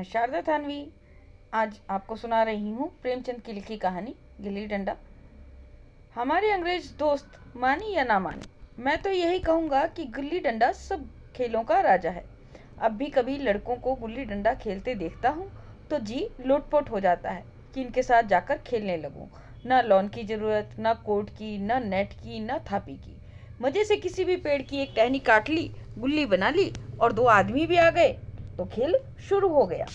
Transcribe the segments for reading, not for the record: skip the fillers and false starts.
शारदा थानवी। आज आपको सुना रही हूँ प्रेमचंद की लिखी कहानी गिल्ली डंडा। हमारे अंग्रेज दोस्त मानी या ना मानी, मैं तो यही कहूँगा कि गिल्ली डंडा सब खेलों का राजा है। अब भी कभी लड़कों को गुल्ली डंडा खेलते देखता हूँ तो जी लोटपोट हो जाता है कि इनके साथ जाकर खेलने लगूं। ना लॉन की ज़रूरत, ना कोर्ट की, ना नेट की, ना थापी की। मज़े से किसी भी पेड़ की एक टहनी काट ली, गुल्ली बना ली और 2 आदमी भी आ गए तो खेल शुरू हो गया।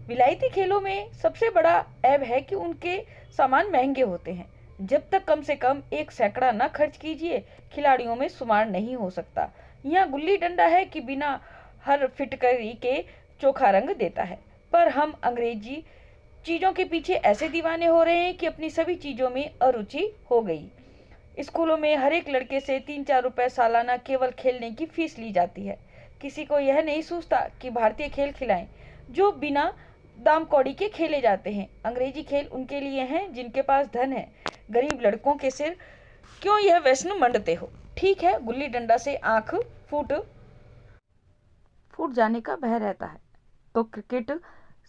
विलायती खेलों में सबसे बड़ा ऐब है कि उनके सामान महंगे होते हैं। जब तक कम से कम 1 सैकड़ा न खर्च कीजिए, खिलाड़ियों में शुमार नहीं हो सकता। यहाँ गुल्ली डंडा है कि बिना हर फिटकरी के चोखा रंग देता है। पर हम अंग्रेजी चीज़ों के पीछे ऐसे दीवाने हो रहे हैं कि अपनी सभी चीज़ों में अरुचि हो गई। स्कूलों में हर एक लड़के से 3-4 रुपए सालाना केवल खेलने की फीस ली जाती है। किसी को यह नहीं सोचता कि भारतीय खेल खिलाएं जो बिना दाम कौड़ी के खेले जाते हैं। अंग्रेजी खेल उनके लिए हैं जिनके पास धन है। गरीब लड़कों के सिर क्यों यह वैष्णव मंडते हो। ठीक है, गुल्ली डंडा से आंख फूट जाने का भय रहता है तो क्रिकेट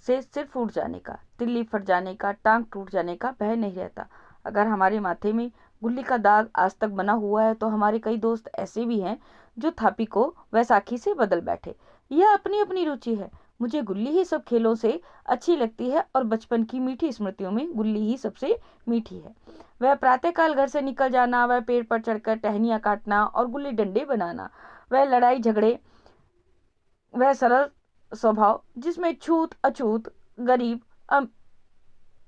से सिर फूट जाने का, तिल्ली फट जाने का, टांग टूट जाने का भय नहीं रहता। अगर हमारे माथे में गुल्ली का दाग आज तक बना हुआ है तो हमारे कई दोस्त ऐसे भी हैं जो थापी को वैसाखी से बदल बैठे। यह अपनी अपनी रुचि है। मुझे गुल्ली ही सब खेलों से अच्छी लगती है और बचपन की मीठी स्मृतियों में गुल्ली ही सबसे मीठी है। वह प्रातःकाल घर से निकल जाना, वह पेड़ पर चढ़कर टहनियाँ काटना और गुल्ली डंडे बनाना, वह लड़ाई झगड़े, वह सरल स्वभाव जिसमें छूत अछूत, गरीब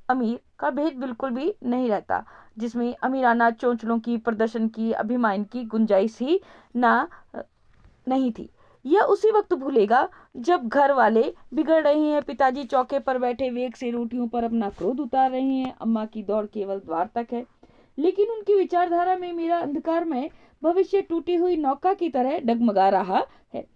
अमीर का भेद बिल्कुल भी नहीं रहता, जिसमें अमीराना चोंचलों की, प्रदर्शन की, अभिमान की गुंजाइश ही नहीं थी। यह उसी वक्त भूलेगा जब घर वाले बिगड़ रहे हैं, पिताजी चौके पर बैठे वेग से रोटियों पर अपना क्रोध उतार रहे हैं, अम्मा की दौड़ केवल द्वार तक है। लेकिन उनकी विचारधारा में मेरा अंधकार में भविष्य टूटी हुई नौका की तरह डगमगा रहा है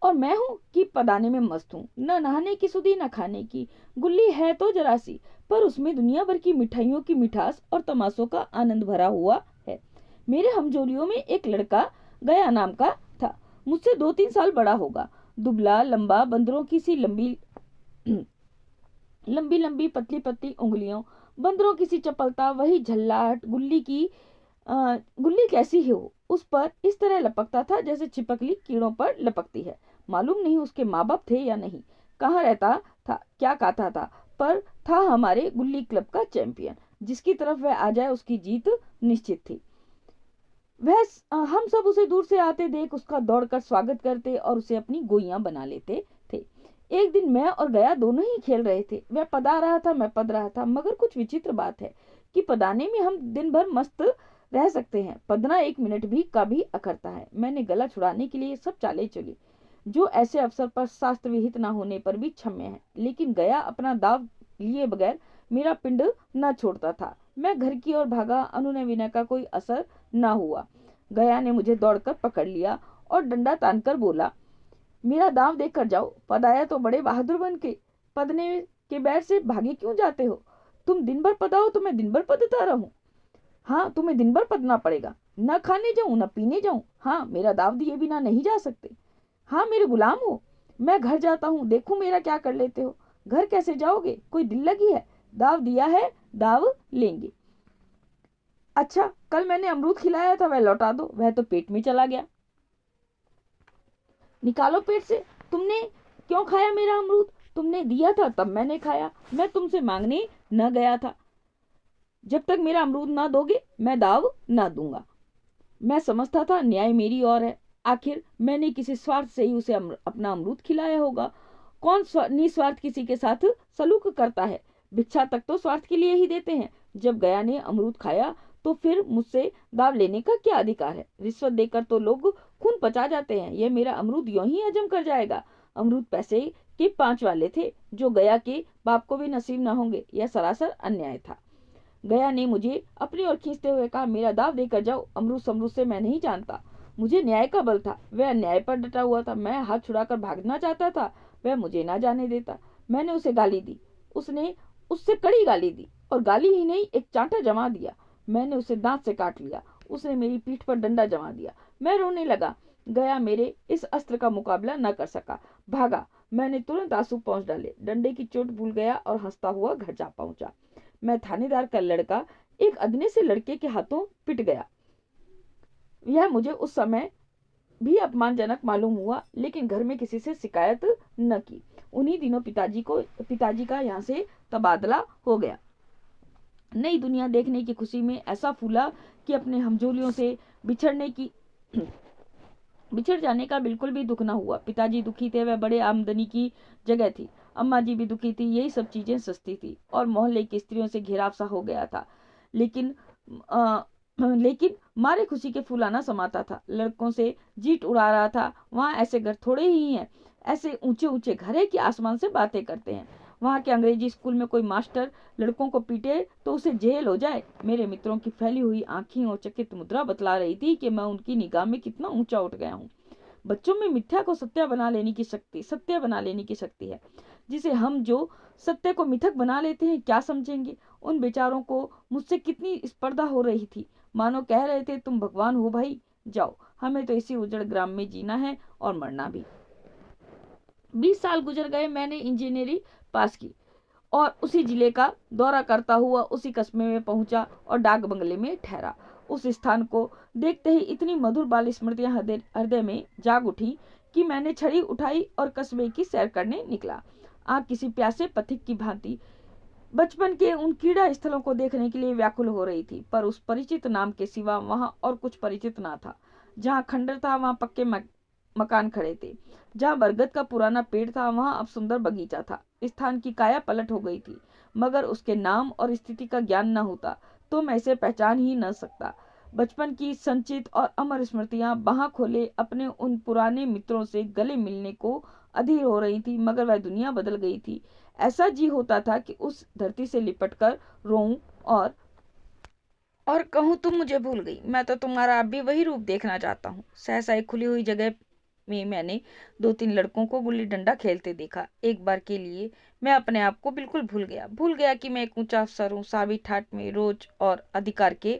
और मैं हूं कि पदाने में मस्त हूं, न नहाने की सुधी न खाने की। गुल्ली है तो जरा सी, पर उसमें दुनिया भर की मिठाइयों की मिठास और तमाशों का आनंद भरा हुआ है। मेरे हमजोलियों में एक लड़का गया नाम का था, मुझसे 2-3 साल बड़ा होगा। दुबला लंबा, बंदरों की सी लंबी लंबी लंबी पतली पतली उंगलियों, बंदरों की सी चपलता, वही झल्लाहट। गुल्ली कैसी ही हो, उस पर इस तरह लपकता था जैसे छिपकली कीड़ों पर लपकती है। मालूम नहीं उसके माँ बाप थे या नहीं, कहाँ रहता था, क्या खाता था, पर था हमारे गुल्ली क्लब का चैंपियन। जिसकी तरफ वह आ जाए उसकी जीत निश्चित थी। हम सब उसे दूर से आते देख उसका दौड़कर स्वागत करते और उसे अपनी गोइयां बना लेते थे। एक दिन मैं और गया दोनों ही खेल रहे थे। वह पदा रहा था, मैं पद रहा था। मगर कुछ विचित्र बात है कि पदाने में हम दिन भर मस्त रह सकते हैं, पदना 1 मिनट भी का भी अखरता है। मैंने गला छुड़ाने के लिए सब चालें चली जो ऐसे अवसर पर शास्त्र विहित न होने पर भी क्षम्य है। लेकिन गया अपना दाव लिए बगैर मेरा पिंड न छोड़ता था। मैं घर की ओर भागा, अनुनय विनय का कोई असर न हुआ। गया ने मुझे दौड़कर पकड़ लिया और डंडा तानकर बोला, मेरा दांव देख कर जाओ, पद आया तो बड़े बहादुर बन के पदने के बैर से भागे क्यों जाते हो। तुम दिन भर पदाओ तो मैं दिन भर पदता रहूं। हाँ, तुम्हें दिन भर पदना पड़ेगा, न खाने जाऊं न पीने जाऊं। हाँ, मेरा दाव दिए बिना नहीं जा सकते। हाँ, मेरे गुलाम हो, मैं घर जाता हूँ, देखूं मेरा क्या कर लेते हो। घर कैसे जाओगे, कोई दिल लगी है, दाव दिया है, दाव लेंगे। अच्छा, कल मैंने अमरूद खिलाया था, वह लौटा दो, वह तो पेट में चला गया। निकालो पेट से, तुमने क्यों खाया मेरा अमरूद। तुमने दिया था तब मैंने खाया, मैं तुमसे मांगने न गया था। जब तक मेरा अमरूद ना दोगे मैं दाव ना दूंगा। मैं समझता था न्याय मेरी ओर है। आखिर मैंने किसी स्वार्थ से ही उसे अपना अमरूद खिलाया होगा। कौन निस्वार्थ किसी के साथ सलूक करता है। भिक्षा तक तो स्वार्थ के लिए ही देते हैं। जब गया ने अमरूद खाया तो फिर मुझसे दाव लेने का क्या अधिकार है। रिश्वत देकर तो लोग खून पचा जाते हैं, यह मेरा अमरूद यूं ही हजम कर जाएगा। अमरूद पैसे के 5 वाले थे जो गया के बाप को भी नसीब न होंगे। यह सरासर अन्याय था। गया ने मुझे अपनी ओर खींचते हुए कहा, मेरा दाव देकर जाओ, अमरूद समरूद से मैं नहीं जानता। मुझे न्याय का बल था, वह अन्याय पर डटा हुआ था। मैं हाथ छुड़ाकर भागना चाहता था, वह मुझे ना जाने देता। मैंने उसे गाली दी, उसने उससे कड़ी गाली दी, और गाली ही नहीं एक चांटा जमा दिया। मैंने उसे दांत से काट लिया, उसने मेरी पीठ पर डंडा जमा दिया। मैं रोने लगा, गया मेरे इस अस्त्र का मुकाबला न कर सका, भागा। मैंने तुरंत आंसू पहुंच डाले, डंडे की चोट भूल गया और हंसता हुआ घर जा पहुंचा। मैं थानेदार का लड़का एक अदने से लड़के के हाथों पिट गया। यह मुझे उस समय भी अपमानजनक मालूम हुआ, लेकिन घर में किसी से शिकायत न की। उन्हीं दिनों पिताजी का यहाँ से तबादला हो गया। नई दुनिया देखने की खुशी में ऐसा फूला कि अपने हमजोलियों से बिछड़ जाने का बिल्कुल भी दुख न हुआ। पिताजी दुखी थे, वह बड़े आमदनी की जगह थी। अम्मा जी भी दुखी थी, यही सब चीजें सस्ती थी और मोहल्ले की स्त्रियों से घेराव सा हो गया था। लेकिन लेकिन मारे खुशी के फूलाना समाता था। लड़कों से जीट उड़ा रहा था। वहां ऐसे घर थोड़े ही हैं, ऐसे ऊंचे ऊंचे घर है कि आसमान से बातें करते हैं। वहां के अंग्रेजी स्कूल में कोई मास्टर लड़कों को पीटे तो उसे जेल हो जाए। मेरे मित्रों की फैली हुई आंखें और चकित मुद्रा बतला रही थी कि मैं उनकी निगाह में कितना ऊंचा उठ गया हूँ। बच्चों में मिथ्या को सत्य बना लेने की शक्ति है, जिसे हम जो सत्य को मिथक बना लेते हैं क्या समझेंगे। उन बेचारों को मुझसे कितनी स्पर्धा हो रही थी, मानो कह रहे थे तुम भगवान हो भाई, जाओ, हमें तो इसी उजड़ ग्राम में जीना है और मरना भी। 20 साल गुजर गए। मैंने इंजीनियरिंग पास की और उसी जिले का दौरा करता हुआ उसी कस्बे में पहुंचा और डाक बंगले में ठहरा। उस स्थान को देखते ही इतनी मधुर बाल स्मृतियां हृदय में जाग उठी कि मैंने छड़ी उठाई और कस्बे की सैर करने निकला। आंख किसी प्यासे पथिक की भांति बचपन के उन क्रीड़ा स्थलों को देखने के लिए व्याकुल हो रही थी, पर उस परिचित नाम के सिवा वहां और कुछ परिचित ना था। जहां खंडर था वहां पक्के मकान खड़े थे, जहां बरगद का पुराना पेड़ था वहां अब सुंदर बगीचा था। स्थान की काया पलट हो गई थी, मगर उसके नाम और स्थिति का ज्ञान न होता तो मैं इसे पहचान ही न सकता। बचपन की संचित और अमर स्मृतियां बाह खोले अपने उन पुराने मित्रों से गले मिलने को अधीर हो रही थी, मगर वह दुनिया बदल गई थी। ऐसा जी होता था कि उस धरती से लिपटकर रोऊं और कहूं तुम मुझे भूल गई, मैं तो तुम्हारा अब भी वही रूप देखना चाहता हूँ। सहसा एक खुली हुई जगह में मैंने 2-3 लड़कों को गुल्ली डंडा खेलते देखा। एक बार के लिए मैं अपने आप को बिल्कुल भूल गया कि मैं एक ऊंचा अफसर हूँ। सावी ठाट में रौब और अधिकार के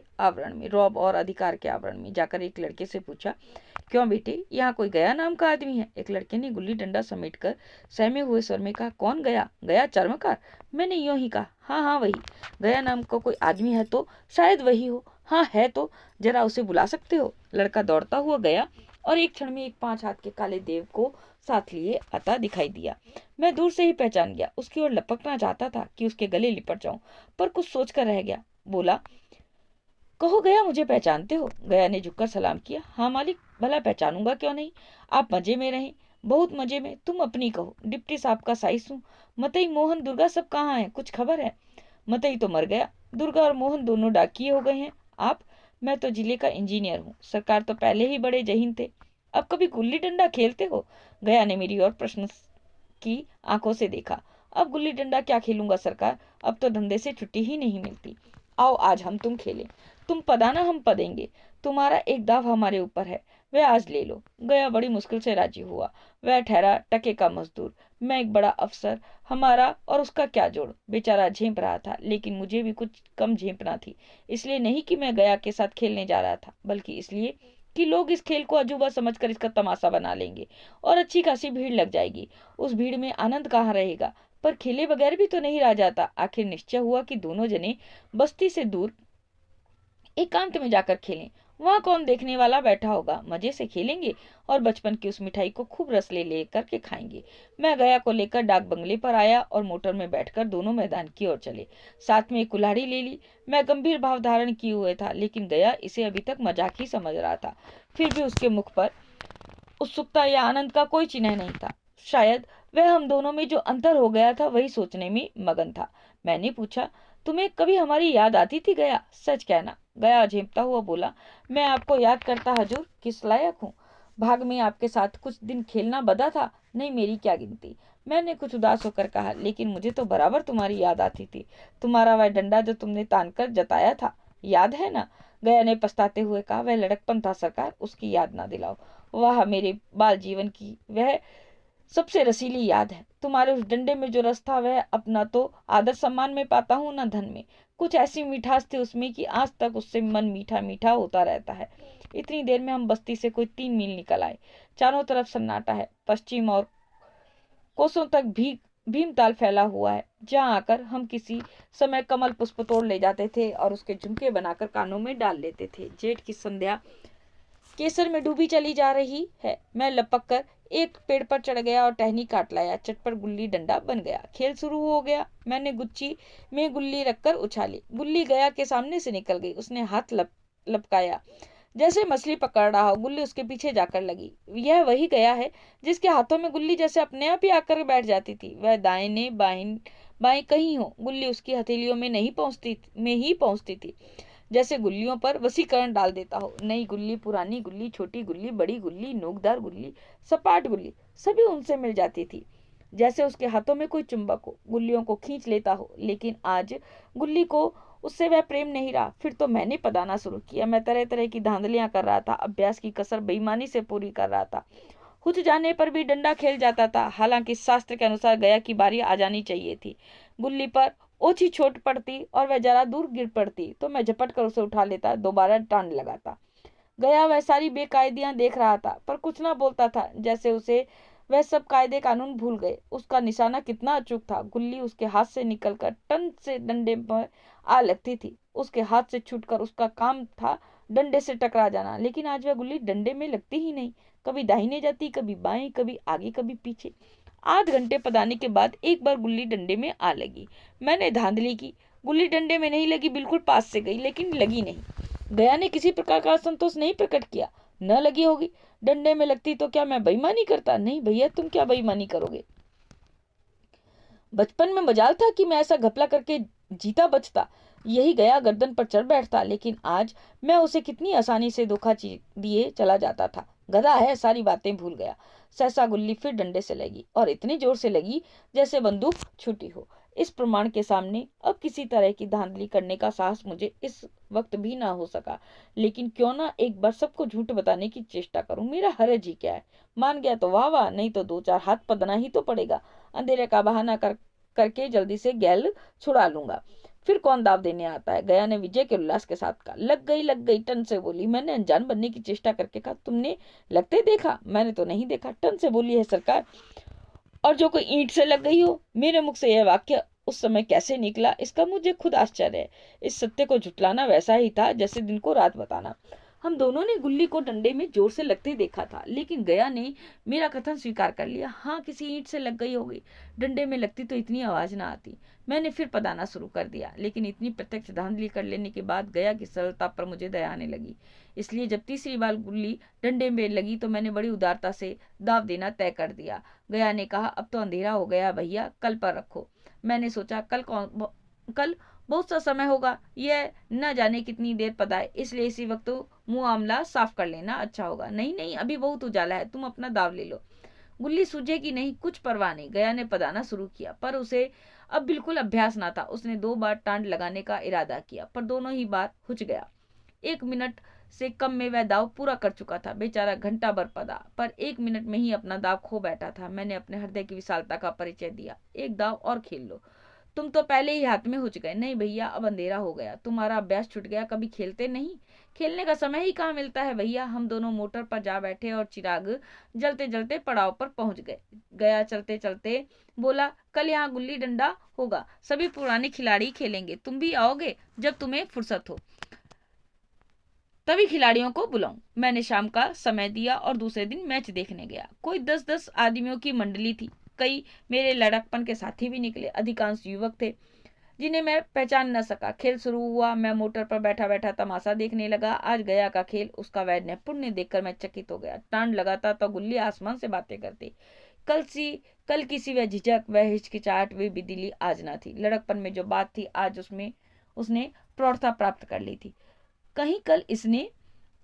आवरण में जाकर एक लड़के से पूछा, क्यों बेटे, यहाँ कोई गया नाम का आदमी है? एक लड़के ने गुल्ली डंडा समेटकर सहमे हुए स्वर में कहा, कौन गया? गया चर्मकार? मैंने यूं ही कहा, हाँ हाँ वही। गया नाम का कोई आदमी है तो शायद वही हो। हाँ है तो जरा उसे बुला सकते हो? लड़का दौड़ता हुआ गया और एक क्षण में एक 5 हाथ के काले देव को साथ लिए आता दिखाई दिया। मैं दूर से ही पहचान गया। उसकी ओर लपकना चाहता था कि उसके गले लिपट जाऊं, पर कुछ सोचकर रह गया। बोला, कहो गया, मुझे पहचानते हो? गया ने झुककर सलाम किया। हाँ मालिक, भला पहचानूंगा क्यों नहीं। आप मजे में रहें। बहुत मजे में। तुम अपनी कहो। डिप्टी साहब का साइस हूँ। मतई, मोहन, दुर्गा सब कहाँ हैं? कुछ खबर है? मतई तो मर गया, दुर्गा और मोहन दोनों डाकिये हो गए हैं। आप? मैं तो जिले का इंजीनियर हूँ। सरकार तो पहले ही बड़े जहीन थे। अब कभी गुल्ली डंडा खेलते हो? गया ने मेरी ओर प्रश्न की आंखों से देखा। अब गुल्ली डंडा क्या खेलूंगा सरकार, अब तो धंधे से छुट्टी ही नहीं मिलती। आओ आज हम तुम खेलें। तुम पदाना, हम पदेंगे। तुम्हारा एक दाव हमारे ऊपर है, वह आज ले लो। गया बड़ी मुश्किल से राजी हुआ। वह ठहरा टके का मजदूर, मैं एक बड़ा अफसर। हमारा और उसका क्या जोड़। बेचारा झेप रहा था, लेकिन मुझे भी कुछ कम झेपना थी। इसलिए नहीं कि मैं गया के साथ खेलने जा रहा था, बल्कि इसलिए कि लोग इस खेल को अजूबा समझकर इसका तमाशा बना लेंगे और अच्छी खासी भीड़ लग जाएगी। उस भीड़ में आनंद कहाँ रहेगा। पर खेले बगैर भी तो नहीं रह जाता। आखिर निश्चय हुआ कि दोनों जने बस्ती से दूर एकांत में जाकर खेलें। वहां कौन देखने वाला बैठा होगा। मजे से खेलेंगे और बचपन की उस मिठाई को खूब रस ले करके खाएंगे। मैं गया को लेकर डाक बंगले पर आया और मोटर में बैठकर दोनों मैदान की ओर चले। साथ में एक कुल्हाड़ी ले ली। मैं गंभीर भाव धारण किए हुए था, लेकिन गया इसे अभी तक मजाक ही समझ रहा था। फिर भी उसके मुख पर उत्सुकता या आनंद का कोई चिन्ह नहीं था। शायद वह हम दोनों में जो अंतर हो गया था वही सोचने में मगन था। मैंने पूछा, तुम्हें कभी हमारी याद आती थी गया? सच कहना। गया झेपता हुआ बोला, मैं आपको याद करता हजूर किस लायक हूँ। भाग में आपके साथ कुछ दिन खेलना बदा था, नहीं मेरी क्या गिनती। मैंने कुछ उदास होकर कहा, लेकिन मुझे तो बराबर तुम्हारी याद आती थी। तुम्हारा वह डंडा जो तुमने तान कर जताया था, याद है ना? गया ने पछताते हुए कहा, वह लड़कपन था सरकार, उसकी याद ना दिलाओ। वह मेरे बाल जीवन की वह सबसे रसीली याद है। तुम्हारे उस डंडे में जो रस था वह अपना तो आदर सम्मान में पाता हूँ, न धन में। कुछ ऐसी मिठास थी उसमें कि आज तक उससे मन मीठा मीठा होता रहता है। इतनी देर में हम बस्ती से कोई 3 मील निकल आए। चारों तरफ सन्नाटा है। पश्चिम और कोसों तक भीमताल फैला हुआ है, जहाँ आकर हम किसी समय कमल पुष्प तोड़ ले जाते थे और उसके झुमके बनाकर कानों में डाल लेते थे। जेठ की संध्या केसर में डूबी चली जा रही है। मैं लपक कर एक पेड़ पर चढ़ गया और टहनी काट लाया। चटपट गुल्ली डंडा बन गया। खेल शुरू हो गया। मैंने गुच्ची में गुल्ली रखकर उछाली। गुल्ली गया के सामने से निकल गई। उसने हाथ लपकाया जैसे मछली पकड़ रहा हो। गुल्ली उसके पीछे जाकर लगी। यह वही गया है जिसके हाथों में गुल्ली जैसे अपने आप ही आकर बैठ जाती थी। वह दाहिने बाएं कहीं हो, गुल्ली उसकी हथेलियों में ही पहुंचती थी, जैसे गुल्लियों पर वशीकरण डाल देता हो। नई गुल्ली, पुरानी गुल्ली, छोटी गुल्ली, बड़ी गुल्ली, नोकदार गुल्ली, सपाट गुल्ली, सभी उनसे मिल जाती थी, जैसे उसके हाथों में कोई चुंबक हो, गुल्लियों को खींच लेता हो। लेकिन आज गुल्ली को उससे वह प्रेम नहीं रहा। फिर तो मैंने पदाना शुरू किया। मैं तरह तरह की धांधलियां कर रहा था। अभ्यास की कसर बेईमानी से पूरी कर रहा था। हुच जाने पर भी डंडा खेल जाता था। हालांकि शास्त्र के अनुसार गया की बारी आ जानी चाहिए थी। गुल्ली पर ओछी चोट पड़ती और वह जरा दूर गिर पड़ती तो मैं झपट कर उसे उठा लेता, दोबारा टांड लगाता। गया वह सारी बेकायदियां देख रहा था, पर कुछ ना बोलता था, जैसे उसे वह सब कायदे कानून भूल गए। उसका निशाना कितना अचूक था। गुल्ली उसके हाथ से निकलकर टन से डंडे पर आ लगती थी। उसके हाथ से छूटकर उसका काम था डंडे से टकरा जाना। लेकिन आज वह गुल्ली डंडे में लगती ही नहीं। कभी दाहिने जाती, कभी बाएं, कभी आगे, कभी पीछे। आध घंटे पदाने के बाद एक बार गुल्ली डंडे में आ लगी। मैंने धांधली की। गुल्ली डंडे में नहीं लगी, बिल्कुल पास से गई, लेकिन लगी नहीं। गया ने किसी प्रकार का असंतोष नहीं प्रकट किया। न लगी होगी। डंडे में लगती तो क्या मैं बेईमानी करता? नहीं भैया, तुम क्या बेईमानी करोगे? बचपन में मजाल था कि मैं ऐसा घपला करके जीता बचता, यही गया गर्दन पर चढ़ बैठता। लेकिन आज मैं उसे कितनी आसानी से धोखा दिए चला जाता था। गधा है, सारी बातें भूल गया। सहसा गुल्ली फिर डंडे से लगी, और इतनी जोर से लगी जैसे बंदूक छूटी हो। इस प्रमाण के सामने अब किसी तरह की धांधली करने का साहस मुझे इस वक्त भी ना हो सका। लेकिन क्यों ना एक बार सबको झूठ बताने की चेष्टा करूं। मेरा हरज ही क्या है? मान गया तो वाह वाह, नहीं तो दो चार हाथ पदना ही तो पड़ेगा। अंधेरे का बहाना करके जल्दी से गैल छुड़ा लूंगा। फिर कौन दाव देने आता है? गया ने विजय के उल्लास के साथ कहा। लग गई, टन से बोली। मैंने अनजान बनने की चेष्टा करके कहा, तुमने लगते देखा? मैंने तो नहीं देखा, टन से बोली है सरकार। और जो कोई ईंट से लग गई हो। मेरे मुख से यह वाक्य उस समय कैसे निकला, इसका मुझे खुद आश्चर्य है। इस सत्य को झुटलाना वैसा ही था जैसे दिन को रात बताना। हम दोनों ने गुल्ली को डंडे में जोर से लगते देखा था, लेकिन गया ने मेरा कथन स्वीकार कर लिया। हाँ, किसी ईंट से लग गई होगी। डंडे में लगती तो इतनी आवाज ना आती। मैंने फिर पदाना शुरू कर दिया, लेकिन इतनी प्रत्यक्ष धांधली कर लेने के बाद गया की सरलता पर मुझे दया आने लगी। इसलिए जब तीसरी बार गुल्ली डंडे में लगी तो मैंने बड़ी उदारता से दाव देना तय कर दिया। गया ने कहा, अब तो अंधेरा हो गया भैया, कल पर रखो। मैंने सोचा कल बहुत सा समय होगा, यह न जाने कितनी देर पदाए, इसलिए इसी वक्त मुंह आमला साफ कर लेना अच्छा होगा। नहीं नहीं, अभी बहुत उजाला है, तुम अपना दाव ले लो। गुल्ली सूझेगी नहीं, कुछ परवाह नहीं। गया ने पदाना शुरू किया, पर उसे अब बिल्कुल अभ्यास ना था। उसने 2 बार टांड लगाने का इरादा किया, पर दोनों ही बार हुच गया। 1 मिनट से कम में वह दाव पूरा कर चुका था। बेचारा घंटा भर पदा, पर 1 मिनट में ही अपना दाव खो बैठा था। मैंने अपने हृदय की विशालता का परिचय दिया। एक दाव और खेल लो, तुम तो पहले ही हाथ में हुच गए। नहीं भैया, अब अंधेरा हो गया, तुम्हारा अभ्यास छूट गया, कभी खेलते नहीं? खेलने का समय ही कहाँ मिलता है भैया। हम दोनों मोटर पर जा बैठे और चिराग जलते जलते पड़ाव पर पहुंच गए। गया चलते चलते बोला, कल यहाँ गुल्ली डंडा होगा, सभी पुराने खिलाड़ी खेलेंगे, तुम भी आओगे जब तुम्हें फुर्सत हो, तभी खिलाड़ियों को बुलाऊं। मैंने शाम का समय दिया और दूसरे दिन मैच देखने गया। कोई 10-10 आदमियों की मंडली थी। कई मेरे लड़कपन के साथी भी निकले। अधिकांश युवक थे जिन्हें मैं पहचान न सका। खेल शुरू हुआ। मैं मोटर पर बैठा बैठा तमाशा देखने लगा। आज गया का खेल, उसका वह नैपुण्य देखकर मैं चकित हो गया। टांड लगाता तो गुल्ली आसमान से बातें करती। कल किसी वह झिझक, वह हिचकिचाहट, वे बिदिली आज न थी। लड़कपन में जो बात थी आज उसमें उसने प्रौढ़ता प्राप्त कर ली थी। कहीं कल इसने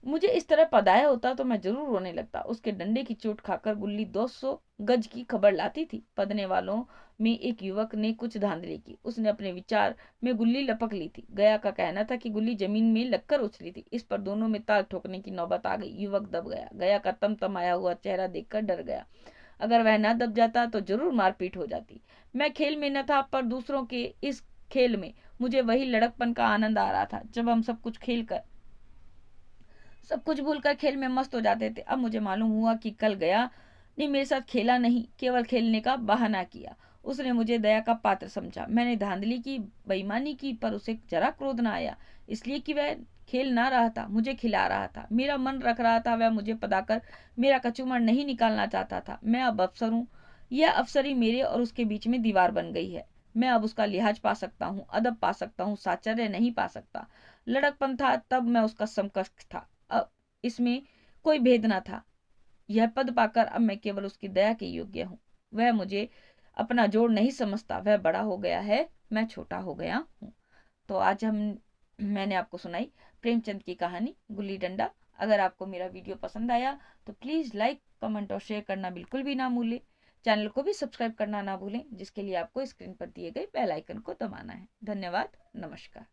मुझे इस तरह पदाया होता तो मैं जरूर रोने लगता। उसके डंडे की चोट खाकर गुल्ली 200 गज की खबर लाती थी। पदने वालों में एक युवक ने कुछ धांधली की। उसने अपने विचार में गुल्ली लपक ली थी। गया का कहना था कि गुल्ली जमीन में लगकर उछली थी। इस पर दोनों में ताल ठोकने की नौबत आ गई। युवक दब गया। गया का तमतमाया हुआ चेहरा देखकर डर गया। अगर वह न दब जाता तो जरूर मारपीट हो जाती। मैं खेल में न था, पर दूसरों के इस खेल में मुझे वही लड़कपन का आनंद आ रहा था जब हम सब कुछ खेल कर सब कुछ भूलकर खेल में मस्त हो जाते थे। अब मुझे मालूम हुआ कि कल गया ने मेरे साथ खेला नहीं, केवल खेलने का बहाना किया। उसने मुझे दया का पात्र समझा। मैंने धांधली की, बेईमानी की, पर उसे जरा क्रोध न आया, इसलिए कि वह खेल ना रहा था, मुझे खिला रहा था, मेरा मन रख रहा था। वह मुझे पदाकर मेरा कचूमर नहीं निकालना चाहता था। मैं अब अफसर हूँ, यह अफसरी मेरे और उसके बीच में दीवार बन गई है। मैं अब उसका लिहाज पा सकता हूँ, अदब पा सकता हूँ, साचर्य नहीं पा सकता। लड़कपन था तब मैं उसका समकक्ष था, अब इसमें कोई भेद न था। यह पद पाकर अब मैं केवल उसकी दया के योग्य हूँ। वह मुझे अपना जोड़ नहीं समझता, वह बड़ा हो गया है, मैं छोटा हो गया हूँ। तो आज मैंने आपको सुनाई प्रेमचंद की कहानी गुल्ली डंडा। अगर आपको मेरा वीडियो पसंद आया तो प्लीज़ लाइक, कमेंट और शेयर करना बिल्कुल भी ना भूलें। चैनल को भी सब्सक्राइब करना ना भूलें, जिसके लिए आपको स्क्रीन पर दिए गए बेल आइकन को दबाना है। धन्यवाद, नमस्कार।